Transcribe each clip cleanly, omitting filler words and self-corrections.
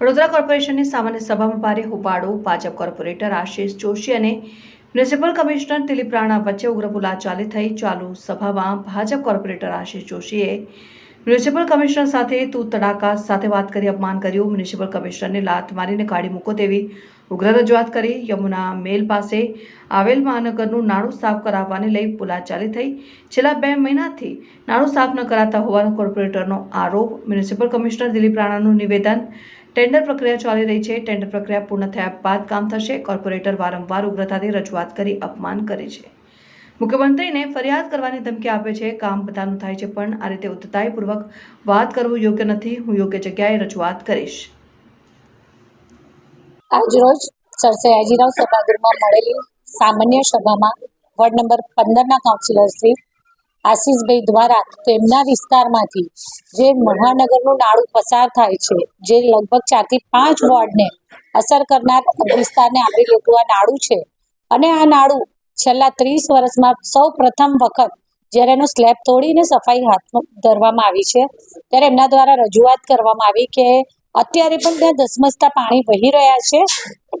વડોદરા કોર્પોરેશનની સામાન્ય સભામાં ભારે હોબાળો. ભાજપ કોર્પોરેટર આશિષ જોશી અને મ્યુનિસિપલ કમિશનર દિલીપ રાણા વચ્ચે ઉગ્ર બોલાચાલી થઈ. ચાલુ સભામાં ભાજપ કોર્પોરેટર આશિષ જોશીએ મ્યુનિસિપલ કમિશનર સાથે તું તડાકા સાથે વાત કરી અપમાન કર્યું. મ્યુનિસિપલ કમિશનરને લાત મારીને કાઢી મૂકો તેવી ઉગ્ર રજૂઆત કરી. યમુના મેલ પાસે આવેલ મહાનગરનું નાળું સાફ કરાવવાને લઈ બોલાચાલી થઈ. છેલ્લા 2 મહિનાથી નાળું સાફ ન કરાતા હોવાનો કોર્પોરેટરનો આરોપ. મ્યુનિસિપલ કમિશનર દિલીપ રાણાનું નિવેદન. ટેન્ડર પ્રક્રિયા ચાલી રહી છે. ટેન્ડર પ્રક્રિયા પૂર્ણ થયા બાદ કામ થશે. કોર્પોરેટર વારંવાર ઉગ્રતાથી રજૂઆત કરી અપમાન કરે છે. મુખ્યમંત્રીને ફરિયાદ કરવાની ધમકી આપે છે. કામ બધાનું થાય છે, પણ આ રીતે ઉદ્ધતાઈપૂર્વક વાત કરવું યોગ્ય નથી. હું યોગ્ય જગ્યાએ રજૂઆત કરીશ. આજરોજ સર સયાજીરાવ સભાગૃહમાં મળેલી સામાન્ય સભામાં વોર્ડ નંબર 15ના કાઉન્સિલર શ્રી આશિષભાઈ દ્વારા તેમના વિસ્તારમાંથી જે મહાનગરનું નાળું પસાર થાય છે, જે લગભગ 4 થી 5 વોર્ડને અસર કરનાર વિસ્તારને આવરી લેતું આ નાળું છે, અને આ નાળું છેલ્લા 30 વર્ષમાં સૌ પ્રથમ વખત જ્યારે એનો સ્લેબ તોડીને સફાઈ હાથ ધરવામાં આવી છે, ત્યારે એમના દ્વારા રજૂઆત કરવામાં આવી કે અત્યારે પણ ત્યાં ધસમસતા પાણી વહી રહ્યા છે.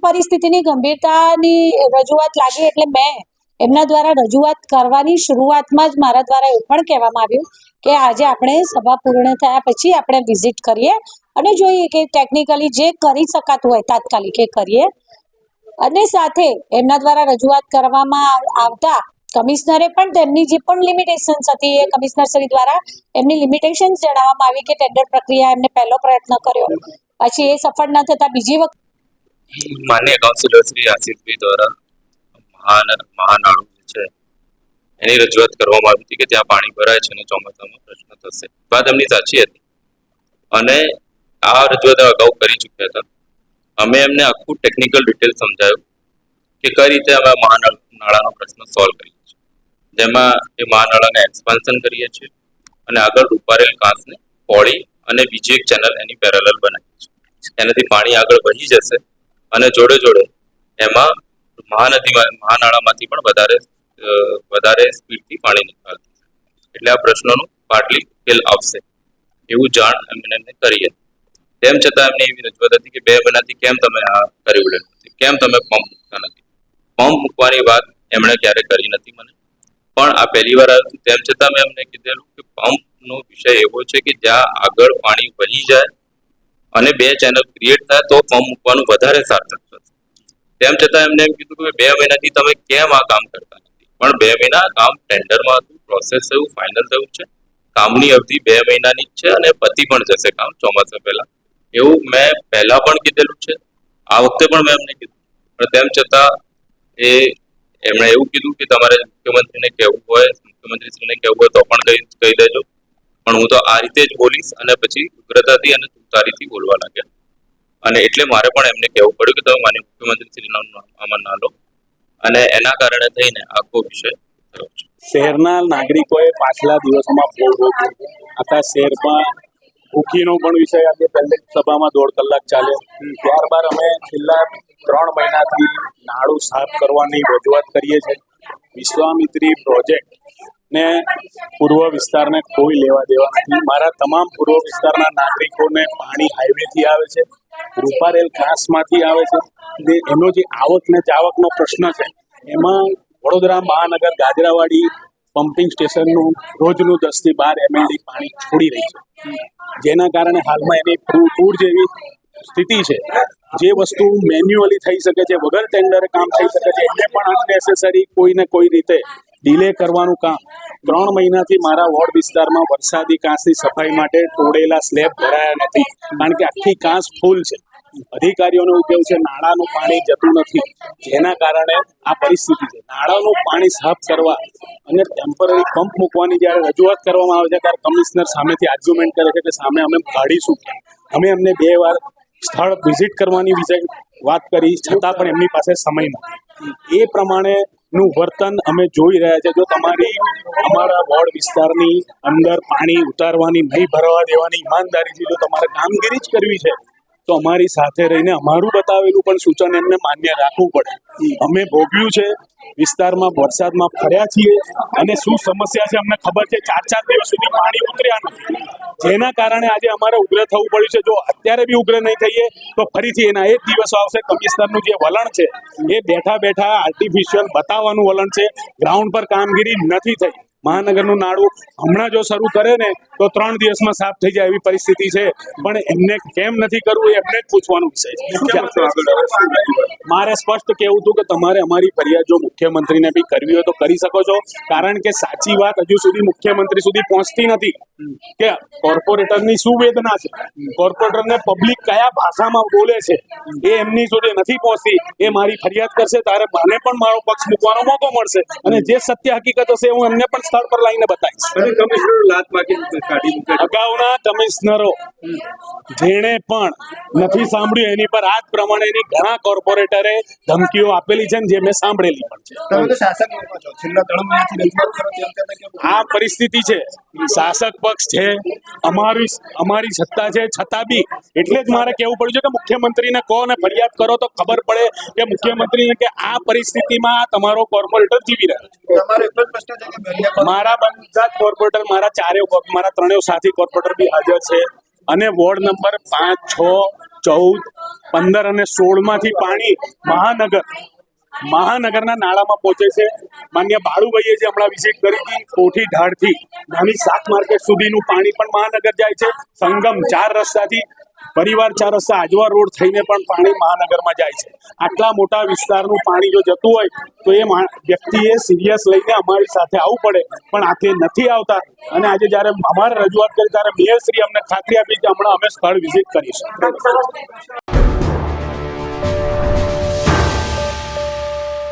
પરિસ્થિતિની ગંભીરતાની રજૂઆત લાગી એટલે મેં એમના દ્વારા રજૂઆત કરવાની શરૂઆતમાં જ મારા દ્વારા એવું પણ કહેવામાં આવ્યું કે આજે આપણે સભા પૂર્ણ થયા પછી આપણે વિઝિટ કરીએ અને જોઈએ કે ટેકનિકલી જે કરી શકાતું હોય તાત્કાલિક એ કરીએ. અને સાથે એમના દ્વારા રજૂઆત કરવામાં આવતા કમિશનરે પણ તેમની જે પણ લિમિટેશન્સ હતી એ કમિશનર શ્રી દ્વારા એમની લિમિટેશન્સ જણાવવામાં આવી કે ટેન્ડર પ્રક્રિયા એમને પહેલો પ્રયત્ન કર્યો, પછી એ સફળ ન થતા બીજી વખત માન્ય કાઉન્સિલર શ્રી આશિષભાઈ દ્વારા મહાનાળું છે એની રજૂઆત કરવામાં આવી હતી કે ત્યાં પાણી ભરાય છે અને ચોમાસામાં પ્રશ્ન થશે. વાત એમની સાચી હતી અને આ રજૂઆત અગાઉ કરી ચૂક્યા હતા. અમે એમને આખું ટેકનિકલ ડિટેલ સમજાયું કે કઈ રીતે અમે મહાનાળાનો પ્રશ્ન સોલ્વ કરીએ છીએ, જેમાં એ મહાનાળાને એક્સપાન્શન કરીએ છીએ અને આગળ રૂપારેલ કાંસને પોળી અને બીજી એક ચેનલ એની પેરેલલ બનાવીએ છીએ. એનાથી પાણી આગળ વહી જશે અને જોડે જોડે એમાં મહાનાળામાંથી પણ વધારે સ્પીડથી પાણી નીકળશે, એટલે આ પ્રશ્નોનું પાટલી ઉકેલ આવશે એવું જાણ એમને કરી હતી. તેમ છતાં એમને એવી રજૂઆત હતી કે 2 મહિનાથી કેમ તમે આ કર્યું નથી, કેમ તમે પંપ મૂકતા નથી. પંપ મૂકવાની વાત એમણે ક્યારે કરી નથી મને, પણ આ પહેલી વાર આવ્યું. તેમ છતાં મેં એમને કીધેલું કે પંપનો વિષય એવો છે કે જ્યાં આગળ પાણી વહી જાય અને 2 ચેનલ ક્રિએટ થાય તો પંપ મૂકવાનું વધારે સાર્થક થશે. તેમ છતાં એમને એમ કીધું કે 2 મહિનાથી તમે કેમ આ કામ કરતા નથી, પણ 2 મહિના કામ ટેન્ડરમાં હતું, પ્રોસેસ થયું, ફાઇનલ થયું છે. કામની અવધિ 2 મહિનાની જ છે અને પતી પણ જશે કામ ચોમાસા પહેલા, એવું મેં પહેલા પણ કીધેલું છે. આ વખતે પણ મેં એમને કીધું, પણ તેમ છતાં એમણે એવું કીધું કે તમારે મુખ્યમંત્રીને કહેવું હોય, મુખ્યમંત્રીશ્રીને કહેવું હોય તો પણ કહી દેજો, પણ હું તો આ રીતે જ બોલીશ. અને પછી ઉગ્રતાથી અને તુતારીથી બોલવા લાગ્યા અને એટલે મારે પણ એમને કહેવું પડ્યું કે તમે માન્ય મુખ્યમંત્રીશ્રીનું નામ આમાં ના લો, અને એના કારણે થઈને આખો વિષય થયો છે. શહેરના નાગરિકોએ પાછલા દિવસોમાં બહુ આખા શહેરમાં ભૂખીનો પણ વિષય આજે પહેલી સભામાં 1.5 કલાક ચાલ્યો. ત્યારબાદ અમે છેલ્લા 3 મહિનાથી નાળું સાફ કરવાની રજૂઆત કરીએ છીએ. વિશ્વામિત્રી પ્રોજેક્ટ ને પૂર્વ વિસ્તારને કોઈ લેવા દેવા નથી. મારા તમામ પૂર્વ વિસ્તારના નાગરિકોને પાણી હાઈવેથી આવે છે, રૂપારેલ કાંસમાંથી આવે છે. એનો જે આવક ને જાવકનો પ્રશ્ન છે, એમાં વડોદરા મહાનગર ગાજરાવાડી પમ્પિંગ સ્ટેશનનું રોજનું 10 થી 12 MLD પાણી છોડી રહી છે, જેના કારણે હાલમાં એની પૂર જેવી સ્થિતિ છે. જે વસ્તુ મેન્યુઅલી થઈ શકે છે, વગર ટેન્ડરે કામ થઈ શકે છે, એને પણ અનનેસેસરી કોઈને કોઈ રીતે ડિલે કરવાનું કામ. 3 મહિનાથી મારા વોર્ડ વિસ્તારમાં વરસાદી કાંસની સફાઈ માટે તોડેલા સ્લેબ ભરાયા નથી, કારણ કે આખી કાંસ ફૂલ છે. અધિકારીઓનું એવું કહેવું છે નાળાનું પાણી જતું નથી, જેના કારણે આ પરિસ્થિતિ છે. નાળાનું પાણી સાફ કરવા અને ટેમ્પરરી પંપ મૂકવાની જ્યારે રજૂઆત કરવામાં આવે છે, ત્યારે કમિશનર સામેથી આર્ગ્યુમેન્ટ કરે છે કે સામે અમે કાઢીશું. અમે એમને 2 વાર સ્થળ વિઝિટ કરવાની વિશે વાત કરી, છતાં પણ એમની પાસે સમય નથી. એ પ્રમાણેનું વર્તન અમે જોઈ રહ્યા છે. જો તમારી અમારા વોર્ડ વિસ્તારની અંદર પાણી ઉતારવાની, નહીં ભરવા દેવાની ઈમાનદારીથી જો તમારે કામગીરી જ કરવી છે, તો અમારી સાથે રહીને અમારું બતાવેલું પણ સૂચન એમને માન્ય રાખવું પડે. અમે ભોગવ્યું છે, વિસ્તારમાં વરસાદમાં ફર્યા છીએ અને શું સમસ્યા છે અમને ખબર છે. 4 દિવસ સુધી પાણી ઉતર્યા નથી, જેના કારણે આજે અમારે ઉગ્ર થવું પડ્યું છે. જો અત્યારે બી ઉગ્ર નહીં થઈએ તો ફરીથી એના એક દિવસો આવશે. કમિશનરનું જે વલણ છે એ બેઠા બેઠા આર્ટિફિશિયલ બતાવવાનું વલણ છે. ગ્રાઉન્ડ પર કામગીરી નથી થઈ. મહાનગરનું નાળું હમણાં જો શરૂ કરે ને તો 3 દિવસમાં સાફ થઈ જાય એવી પરિસ્થિતિ છે, પણ એમને કેમ નથી કરવું એ એમને જ પૂછવાનું વિષય છે. મારે સ્પષ્ટ કહેવું હતું કે તમારે અમારી ફરિયાદ જો મુખ્યમંત્રીને બી કરવી હોય તો કરી શકો છો, કારણ કે સાચી વાત હજુ સુધી મુખ્યમંત્રી સુધી પહોંચતી નથી કે કોર્પોરેટરની શું વેદના છે, કોર્પોરેટરને પબ્લિક કયા ભાષામાં બોલે છે એ એમની સુધી નથી પહોંચતી. એ મારી ફરિયાદ કરશે ત્યારે મને પણ મારો પક્ષ મૂકવાનો મોકો મળશે અને જે સત્ય હકીકત હશે હું એમને પણ સ્થળ પર લાવીને બતાવીશ. અગાઉના કમિશનરો જેણે પણ નથી સાંભળ્યું એની પર આ જ પ્રમાણેની ઘણા કોર્પોરેટરે ધમકીઓ આપેલી છે, જે મેં સાંભળેલી પણ છે. આ પરિસ્થિતિ છે, શાસક પક્ષ છે, અમારી સત્તા છે, છતાં બી એટલે જ મારે કહેવું પડ્યું છે કે મુખ્યમંત્રીને કહો અને ફરિયાદ કરો તો ખબર પડે કે મુખ્યમંત્રીને કે આ પરિસ્થિતિમાં તમારો કોર્પોરેટર જીવી રહ્યો છે. મારા બધા જ કોર્પોરેટર, મારા 3 સાથી કોર્પોરેટર બી હાજર છે અને વોર્ડ નંબર 5, 6, 14, 15 અને 16 માંથી પાણી મહાનગરના નાળામાં પહોંચે છે. માન્ય બાળુભાઈએ જે હમણાં વિઝિટ કરી હતી, કોઠી ઢાળથી નાની શાક માર્કેટ સુધીનું પાણી પણ મહાનગર જાય છે. સંગમ 4 રસ્તાથી પરિવાર 4 રસ્તા આજવા રોડ થઈને પણ પાણી મહાનગરમાં જાય છે. આટલા મોટા વિસ્તારનું પાણી જો જતું હોય તો એ વ્યક્તિએ સિરિયસ લઈને અમારી સાથે આવવું પડે, પણ આથી નથી આવતા. અને આજે જ્યારે અમારે રજૂઆત કરી ત્યારે મેયરશ્રી અમને ખાતરી આપી કે હમણાં અમે સ્થળ વિઝિટ કરીશું.